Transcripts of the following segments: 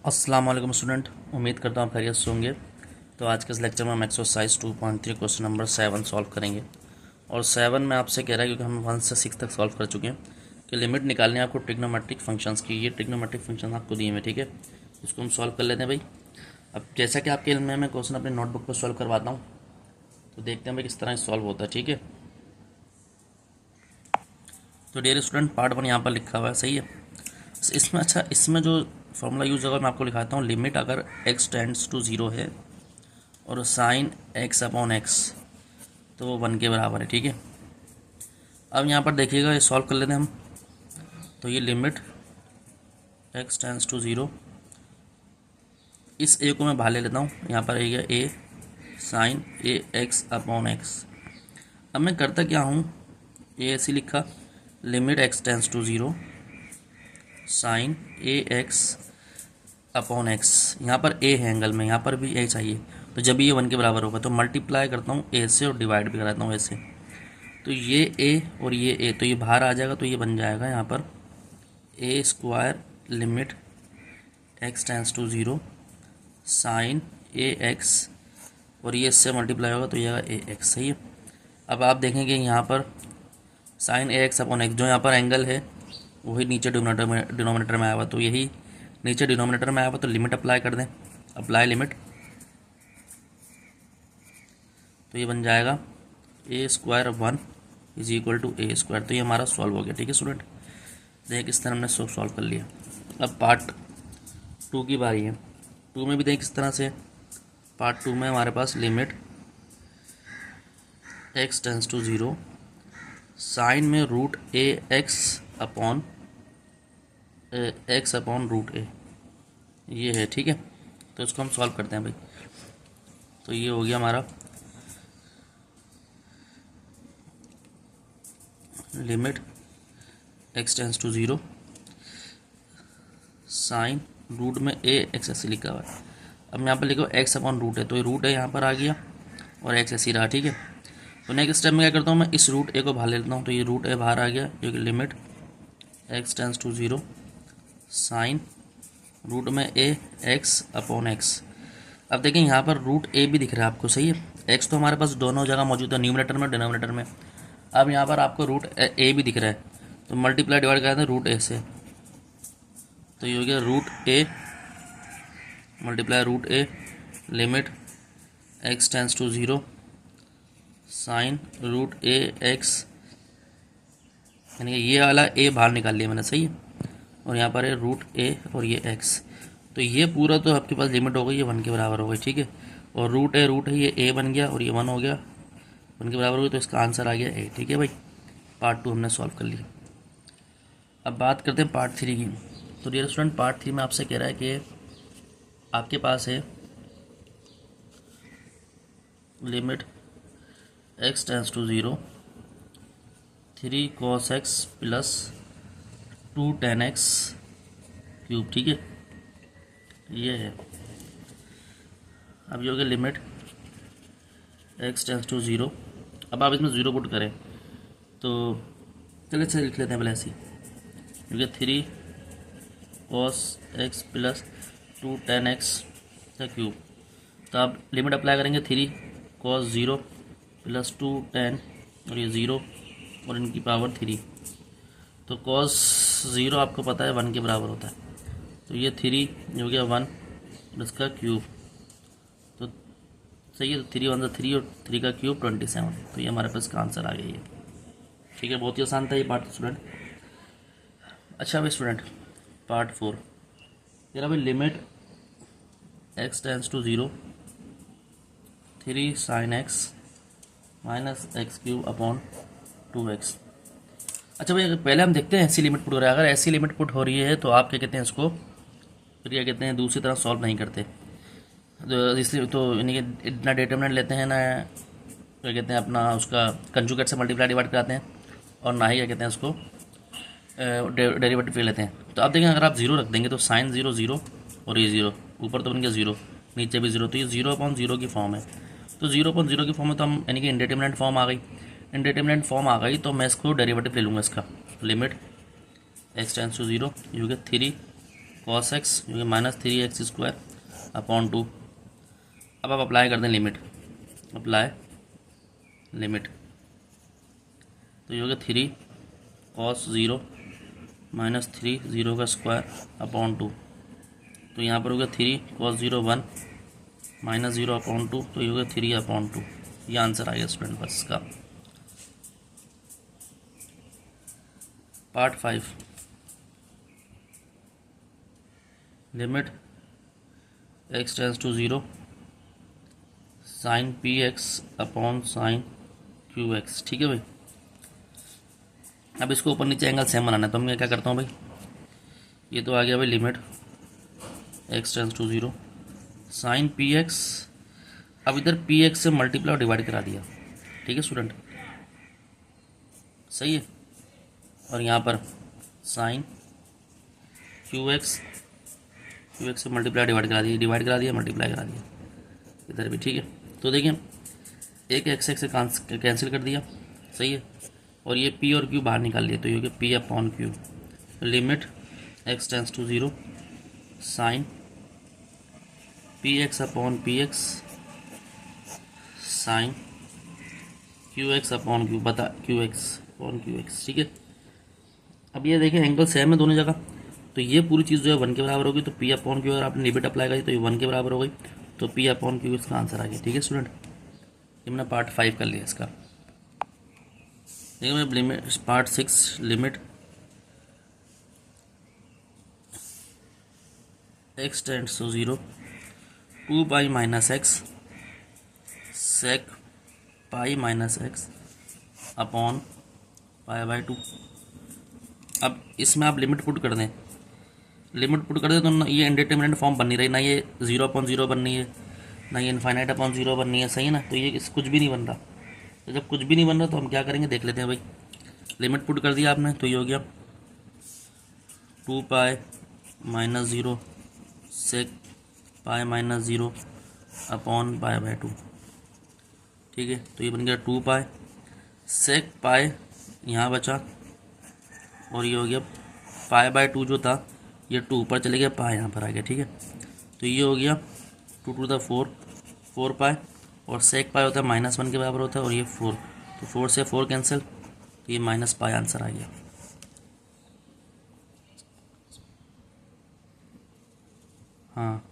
अस्सलाम वालेकुम स्टूडेंट, उम्मीद करता हूँ आप खैरियत से होंगे। तो आज के इस लेक्चर में हम एक्सरसाइज 2.3 क्वेश्चन नंबर 7 सॉल्व करेंगे। और 7 में आपसे कह रहा है, क्योंकि हम 1 से 6 तक सॉल्व कर चुके हैं, कि लिमिट निकालनी है आपको ट्रिग्नोमेट्रिक फंक्शंस की। ये ट्रिग्नोमेट्रिक फंक्शन आपको दिए हुए, ठीक है। इसको हम सॉल्व कर लेते हैं भाई। अब जैसा कि आपके इल्म में मैं क्वेश्चन अपने नोटबुक पर सॉल्व करवाता हूँ, तो देखते हैं भाई किस तरह सॉल्व होता है, ठीक है। तो डियर स्टूडेंट, पार्ट 1 यहाँ पर लिखा हुआ है, सही है। इसमें अच्छा, इसमें जो फॉर्मूला यूज़ होगा मैं आपको लिखाता हूँ। लिमिट अगर x टेंड्स टू 0 है और साइन x अपॉन x, तो वो 1 के बराबर है, ठीक है। अब यहाँ पर देखिएगा, ये सॉल्व कर लेते हैं हम। तो ये लिमिट x टेंड्स टू 0, इस a को मैं बाहर ले लेता हूँ। यहाँ पर आएगा a sine a x upon x। अब मैं करता क्या हूँ, ये ऐसे लिखा, limit x tends to 0 sine a x upon x. यहाँ पर a है एंगल में, यहाँ पर भी a चाहिए, तो जब ये 1 के बराबर होगा तो मल्टीप्लाई करता हूँ a से और डिवाइड भी कराता हूँ a से। तो ये a और ये a, तो ये बाहर आ जाएगा, तो ये बन जाएगा यहाँ पर a square limit x tends to 0 sine a x, और ये इससे मल्टीप्लाई होगा तो ये आएगा ए एक्स, सही है। अब आप देखेंगे यहाँ पर sign a x upon x, जो यहाँ पर एंगल है वही नीचे डिनोमिनेटर में आया हुआ, तो यही नीचे डिनोमिनेटर में आया हुआ, तो लिमिट अप्लाई कर दें। अप्लाई लिमिट, तो ये बन जाएगा A square 1 is equal to A square. तो ये हमारा सॉल्व हो गया, ठीक है स्टूडेंट। देख किस तरह हमने सॉल्व कर लिया। अब पार्ट 2 की बारी है। 2 में भी देख किस तरह से। पार्ट 2 में हमारे पास limit x tends to 0 sine में root A x upon X upon root A, ये है, ठीक है। तो इसको हम सॉल्व करते हैं भाई। तो ये हो गया हमारा limit x tends to 0 sine root में ए एक्स ऐसे लिखा हुआ है। अब यहाँ पर लिखो x अपॉन रूट है, तो ये रूट है यहाँ पर आ गया और x ऐसे रहा, ठीक है। तो नेक्स्ट स्टेप में क्या करता हूँ, मैं इस रूट ए को बाहर ले लेता हूँ, तो ये रूट ए बाहर आ गया, क्योंकि limit x tends to 0 sine root में ए एक्स अपॉन एक्स। अब देखें यहाँ पर रूट ए भी दिख रहा है आपको, सही है। एक्स तो हमारे पास दोनों जगह मौजूद है, न्यूमरेटर में डिनोमिनेटर में। अब यहाँ पर आपको रूट ए भी दिख रहा है, तो मल्टीप्लाई डिवाइड करते हैं रूट ए से, तो ये हो गया root a multiply root a limit x tends to 0 sine root A x, यानी कि ये वाला ए बाहर निकाल लिया मैंने, सही है। और यहाँ पर है रूट ए और ये एक्स, तो ये पूरा तो आपके पास लिमिट हो गई, ये 1 के बराबर हो गई, ठीक है। और रूट है ये ए बन गया और ये 1 हो गया, 1 के बराबर हो गई, तो इसका आंसर आ गया ए, ठीक है भाई। पार्ट 2 हमने सॉल्व कर लिया। अब बात करते हैं पार्ट 3 की। तो डियर स्टूडेंट, पार्ट 3 में आपसे कह रहा है कि आपके पास है limit x tends to 0 3 cos x plus 2 tan x cube, ठीक है, ये है। अब ये हो गया लिमिट x टेंस टू 0। अब आप इसमें 0 पुट करें, तो चलिए अच्छा लिख लेते हैं पहले ऐसे ही, क्योंकि 3 cos x plus 2 tan x का क्यूब। तो आप लिमिट अप्लाई करेंगे, 3 cos 0 प्लस 2 tan, और ये 0 और इनकी पावर 3। तो cos 0 आपको पता है 1 के बराबर होता है, तो ये 3 हो गया 1 और इसका क्यूब, तो सही है। तो 3 1 3 और 3 का क्यूब 27, तो ये हमारे पास का आंसर आ गया ये, ठीक है। बहुत ही आसान था ये पार्ट स्टूडेंट। अच्छा भाई स्टूडेंट, पार्ट 4 तेरा भाई limit x tends to 0 3 sine x minus x cube upon 2x। अच्छा भाई, पहले हम देखते हैं ऐसी लिमिट पुट हो रहा है। अगर ऐसी लिमिट पुट हो रही है तो आप क्या कहते हैं इसको, फिर क्या कहते हैं, दूसरी तरह सॉल्व नहीं करते। तो इसलिए तो यानी कि इतना डिटरमिनेंट लेते हैं ना, क्या कहते हैं अपना उसका कंजुगेट से मल्टीप्लाई डिवाइड कराते हैं, और ना ही क्या कहते हैं उसको डेरिवेटिव ले लेते हैं। तो आप देखें, अगर आप 0 रख देंगे तो साइन 0 0 और ये 0, ऊपर तो बन गया 0, नीचे भी 0, तो ये 0 अपॉन 0 की फॉर्म है। तो 0 अपॉन 0 की फॉर्म में तो हम यानी कि इंडिटरमिनेंट फॉर्म आ गई। इंडिटरमिनेंट फॉर्म आ गई तो मैं इसको डेरिवेटिव ले लूँगा इसका। लिमिट x टेंस टू 0 ये हो गया 3 कॉस एक्स जो कि -3x² अपॉन 2। अब आप अप्लाई कर दें लिमिट, अप्लाई लिमिट, तो ये हो गया 3 cos 0 -3 0 का स्क्वायर अपॉन 2। तो यहाँ पर हो गया 3 cos 0 1 -0 अपॉन 2, तो ये हो गया 3 अपॉन 2। ये आंसर आ गया स्टूडेंट बस इसका। Part 5, limit x tends to 0 sine px upon sine qx। ठीक है भाई, अब इसको ऊपर नीचे एंगल सेम बनाना है, तो मैं क्या करता हूँ भाई, ये तो आ गया भाई limit x tends to 0 sine px। अब इधर px से मल्टीप्लाई और डिवाइड करा दिया, ठीक है स्टूडेंट, सही है। और यहाँ पर साइन qx, qx से मल्टीप्लाई डिवाइड करा दिया, डिवाइड करा दिया, मल्टीप्लाई करा दिया इधर भी, ठीक है। तो देखिए एक x से कैंसिल कर दिया, सही है, और ये p और q बाहर निकाल लिया, तो ये हो गया p upon q। Limit x tends to 0 sine px upon px sine qx upon q, बता qx अपॉन qx, ठीक है। अब ये देखिए एंगल सेम है दोनों जगह, तो ये पूरी चीज़ जो है 1 के बराबर होगी, तो p अपॉन क्यू अगर आपने लिमिट अप्लाई करी तो ये 1 के बराबर हो गई, तो p अपॉन क्यू इसका आंसर आ गया, ठीक है स्टूडेंट। ये मैंने पार्ट 5 कर लिया इसका। देखिए मैं limit part 6, limit x tends to 0 2 pi minus x sec pi minus x upon pi by 2। अब इसमें आप लिमिट पुट कर दें, लिमिट पुट कर दें तो ना ये इंडिटरमिनेट फॉर्म बन नहीं रही, ना ये 0/0 बननी है, ना ये इनफाइनाइट अपॉन 0 बननी है, सही है ना। तो ये कुछ भी नहीं बन रहा, तो जब कुछ भी नहीं बन रहा तो हम क्या करेंगे देख लेते हैं भाई। लिमिट पुट कर दिया आपने, तो ये हो गया 2 pi minus 0 sec pi minus 0 upon pi by 2, ठीक है। तो ये बन गया 2 पाई सेक पाई यहाँ बचा, और ये हो गया पाई बाई 2 जो था ये 2 ऊपर चले गया, पाई यहाँ पर आ गया, ठीक है। तो ये हो गया 2 टू द 4 पाई, और सेक पाई होता है -1 के बराबर होता है, और ये 4, तो 4 से 4 कैंसिल, तो ये माइनस पाई आंसर आ गया। हाँ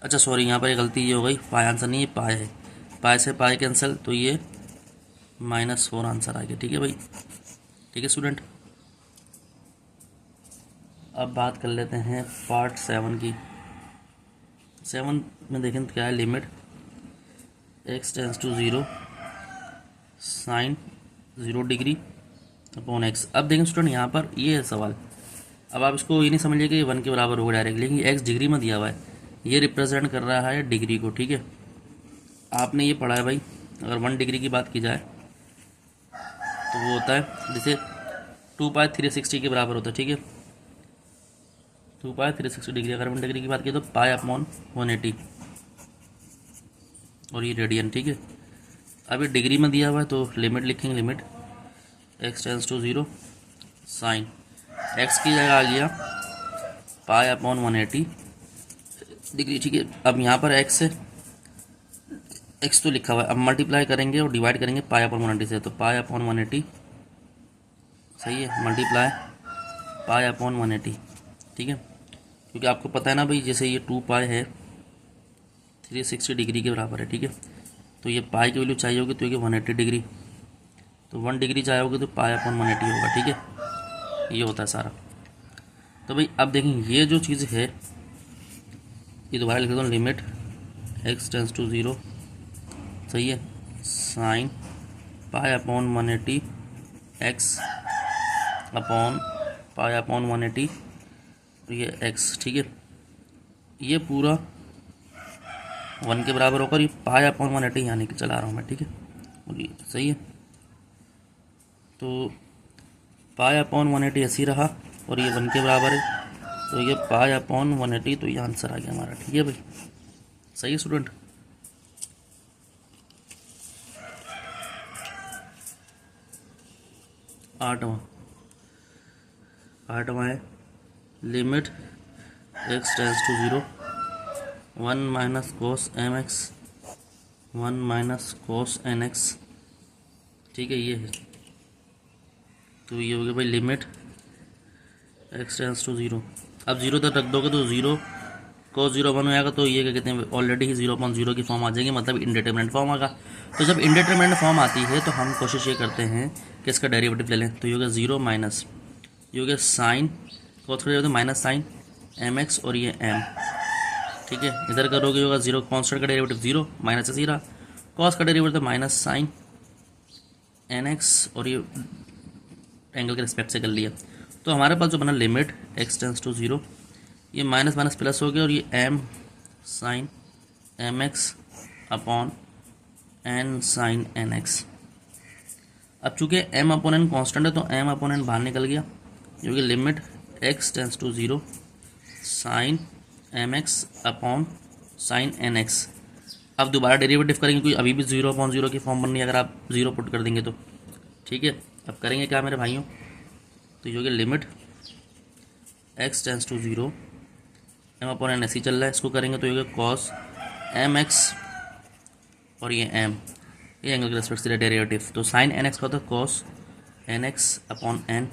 अच्छा सॉरी, यहाँ पर ये गलती ये हो गई, पाई आंसर नहीं है, पाई है, पाई से पाई कैंसिल, तो ये -4 आंसर आ गया, ठीक है भाई, ठीक है स्टूडेंट। अब बात कर लेते हैं पार्ट 7 की। 7 में देखें तो क्या है, limit x tends to 0 sine 0 degree upon x। अब देखें स्टूडेंट यहाँ पर ये है सवाल, अब आप इसको ये नहीं समझिए कि 1 के बराबर होगा डायरेक्ट, लेकिन x डिग्री में दिया हुआ है, ये रिप्रेजेंट कर रहा है डिग्री को, ठीक है। आपने ये पढ़ा है भाई, अगर 1 डिग्री की बात की जाए तो वो होता है जैसे 2 पाई 360 के बराबर होता है, ठीक है। 2 पाई 360 डिग्री, अगर 1 डिग्री की बात की तो पाई अपॉन 180, और ये रेडियन, ठीक है। अब ये डिग्री में दिया हुआ है तो लिमिट लिखेंगे, limit x tends to 0 sine x की जगह आ गया पाई अपॉन 180 डिग्री, ठीक है। अब यहाँ पर x से x तो लिखा हुआ है, अब मल्टीप्लाई करेंगे और डिवाइड करेंगे पाई अपॉन 180 से, तो पाई अपॉन 180, सही है, मल्टीप्लाई पाई अपॉन 180, ठीक है। क्योंकि आपको पता है ना भाई, जैसे ये 2 पाई है 360 डिग्री के बराबर है, ठीक है। तो ये पाई की वैल्यू चाहिए होगी तो ये 180 डिग्री, तो 1 डिग्री चाहिए होगी तो पाई अपॉन 180 होगा, ठीक है। ये होता है सारा। तो भाई अब देखें ये जो चीज़ है, ये दोबारा लिख देता हूँ, लिमिट x टेंस टू 0, सही है, sine pi upon 180 x upon pi upon 180, तो ये x, ठीक है। ये पूरा 1 के बराबर होकर ये पाई अपॉन 180 यहाँ लेके चला रहा हूँ मैं, ठीक है, और ये सही है। तो पाई अपॉन 180 ऐसी रहा, और ये 1 के बराबर है, तो ये पाई अपॉन 180, तो ये आंसर आ गया हमारा, ठीक है भाई, सही है स्टूडेंट। आठवां है limit x tends to 0 1 minus cos m x 1 minus cos n x, ठीक है ये है। तो ये हो गया भाई लिमिट एक्स टेंस टू 0। अब 0 तक रख दोगे तो 0 cos 0 1 हो जाएगा, तो ये क्या कहते हैं ऑलरेडी ही 0/0 की फॉर्म आ जाएगी, मतलब इंडिटरमिनेट फॉर्म आएगा। तो जब इंडिटरमिनेट फॉर्म आती है तो हम कोशिश ये करते हैं कि इसका डेरिवेटिव ले लें। तो ये होगा 0 माइनस, ये हो गया साइन cos का माइनस साइन एम एक्स और ये एम, ठीक है। इधर करोगे होगा 0 कॉन्स्टेंट का डेरिवेटिव 0 माइनस से सीधा, कॉस का derivative minus sine n x और ये एंगल के रिस्पेक्ट से कर लिया। तो हमारे पास जो बना लिमिट एक्स टेंस टू 0, ये माइनस माइनस प्लस हो गया और ये m sine m x upon n sine n x. अब चूंकि एम अपॉन एन कॉन्स्टेंट है तो एम अपॉन एन बाहर निकल गया, जो कि limit x tends to 0 sine m x upon sine n x. अब दोबारा डेरिवेटिव करेंगे, क्योंकि अभी भी 0/0 की फॉर्म बननी है अगर आप 0 पुट कर देंगे तो, ठीक है। अब करेंगे क्या मेरे भाइयों, तो ये होगी limit x tends to 0 m upon n ऐसी चल रहा है, इसको करेंगे तो ये होगा कॉस एम एक्स और ये एम, ये एंगल के रेस्पेक्ट से डेरिवेटिव। तो साइन एन एक्स का होता है cos n x upon n,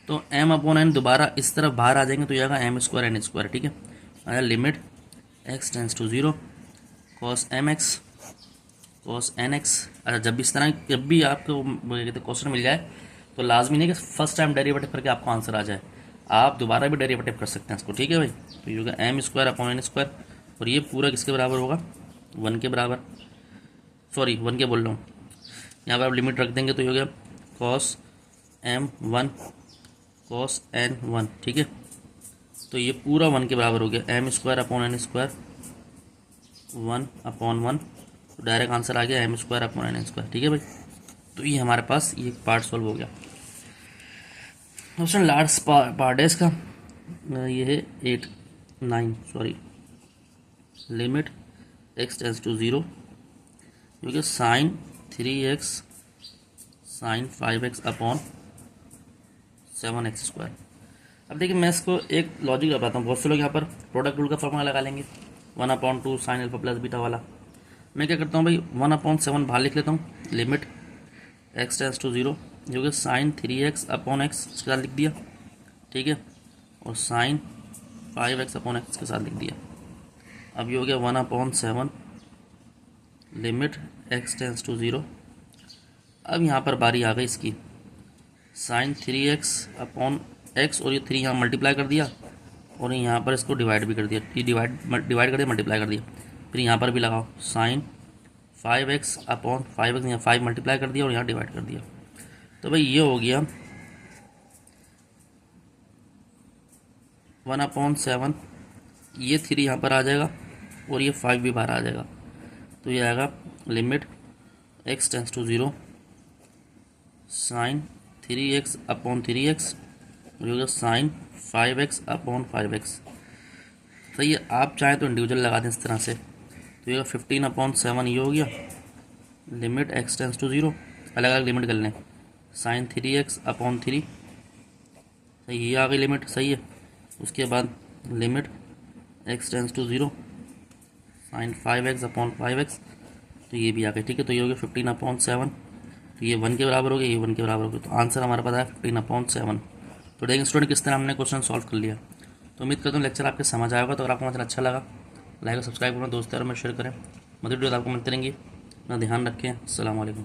तो एम अपॉन एन दोबारा इस तरफ बाहर आ जाएंगे तो ये आएगा एम स्क्वायर एन स्क्वायर, ठीक है। आया limit x tends to 0 cos m x cos n x. अच्छा, जब भी इस तरह जब भी आपको कहते हैं क्वेश्चन मिल जाए तो लाजमी नहीं कि फर्स्ट टाइम डेरिवेटिव करके आपको आंसर आ जाए, आप दोबारा भी डेरिवेटिव कर सकते हैं इसको, ठीक है भाई। तो ये होगा m square upon n square, और ये पूरा किसके बराबर होगा 1 के बराबर, सॉरी 1 के बोल रहा हूँ। यहाँ पर आप लिमिट रख देंगे तो ये हो गया कॉस एम 1 कॉस एन 1, ठीक है। तो ये पूरा 1 के बराबर हो गया, m square upon n square 1 upon 1, तो डायरेक्ट आंसर आ गया m square upon n square, ठीक है भाई। तो ये हमारे पास ये पार्ट सॉल्व हो गया। ऑप्शन लास्ट पार्ट है इसका, ये है 8 9 sorry, limit x tends to 0 क्योंकि sign 3x sign 5x upon 7x square. अब देखिए मैं इसको एक लॉजिक बताता हूँ, बहुत से लोग यहाँ पर प्रोडक्ट रूल का फॉर्मूला लगा लेंगे 1/2 साइन अल्फा प्लस बीटा वाला। मैं क्या करता हूँ भाई 1/7 बाहर लिख लेता हूँ, लिमिट एक्स टेंस टू 0 जो कि साइन 3x अपॉन एक्स इसके साथ लिख दिया, ठीक है, और साइन 5x अपॉन एक्स के साथ लिख दिया। अब ये हो गया 1/7 लिमिट एक्स टेंस टू 0। अब यहाँ पर बारी आ गई इसकी, साइन 3x अपॉन एक्स और ये 3 यहाँ मल्टीप्लाई कर दिया और यहाँ पर इसको डिवाइड भी कर दिया, ये डिवाइड कर दिया मल्टीप्लाई कर दिया, फिर यहाँ पर भी लगाओ साइन 5x अपॉन 5x, यहाँ 5 मल्टीप्लाई कर दिया और यहाँ डिवाइड कर दिया। तो भाई ये हो गया 1/7, ये 3 यहाँ पर आ जाएगा और ये 5 भी बाहर आ जाएगा, तो ये आएगा limit x tends to 0 sine 3x upon 3x और होगा साइन 5x अपॉन 5x। सही है, आप चाहें तो इंडिविजुअल लगा दें इस तरह से, तो ये 15/7 ये हो गया लिमिट एक्स टेंस टू 0, अलग अलग लिमिट कर लें, साइन 3x अपॉन 3, सही ये आ गई लिमिट, सही है। उसके बाद limit x tends to 0 sine 5x upon 5x, तो ये भी आ गई, ठीक है। तो ये हो गया 15/7, तो ये 1 के बराबर हो गया, ये 1 के बराबर हो गया, तो आंसर हमारा पता है 15/7। तो देखेंगे स्टूडेंट किस तरह हमने क्वेश्चन सॉल्व कर लिया। तो उम्मीद करता हूँ लेक्चर आपके समझ आएगा। तो अगर आपको मतलब अच्छा लगा लाइक और सब्सक्राइब करना, दोस्तों और में शेयर करें, मदद वीडियो आपको मिलती रहेंगी। अपना ध्यान रखें, अस्सलाम वालेकुम।